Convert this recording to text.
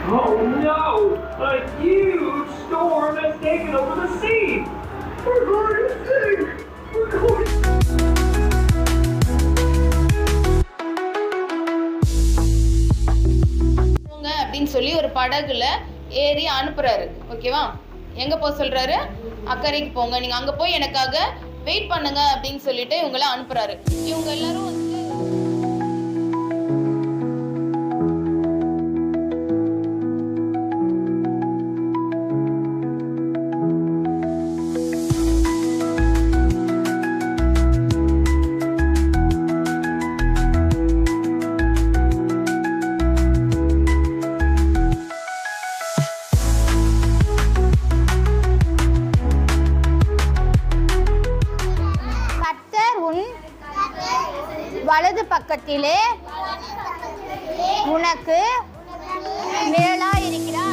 Oh no! A huge storm has taken over the sea! We're going to sink! We're going அப்படின்னு சொல்லி ஒரு படகுல ஏறி அனுப்புறாரு. ஓகேவா? எங்க போக சொல்றாரு? அக்கறைக்கு போங்க, நீங்க அங்க போய் எனக்காக வெயிட் பண்ணுங்க அப்படின்னு சொல்லிட்டு இவங்கள அனுப்புறாரு. இவங்க எல்லாரும் வந்து வலது பக்கத்திலே உனக்கு நிழலாய் இருக்கிறார்.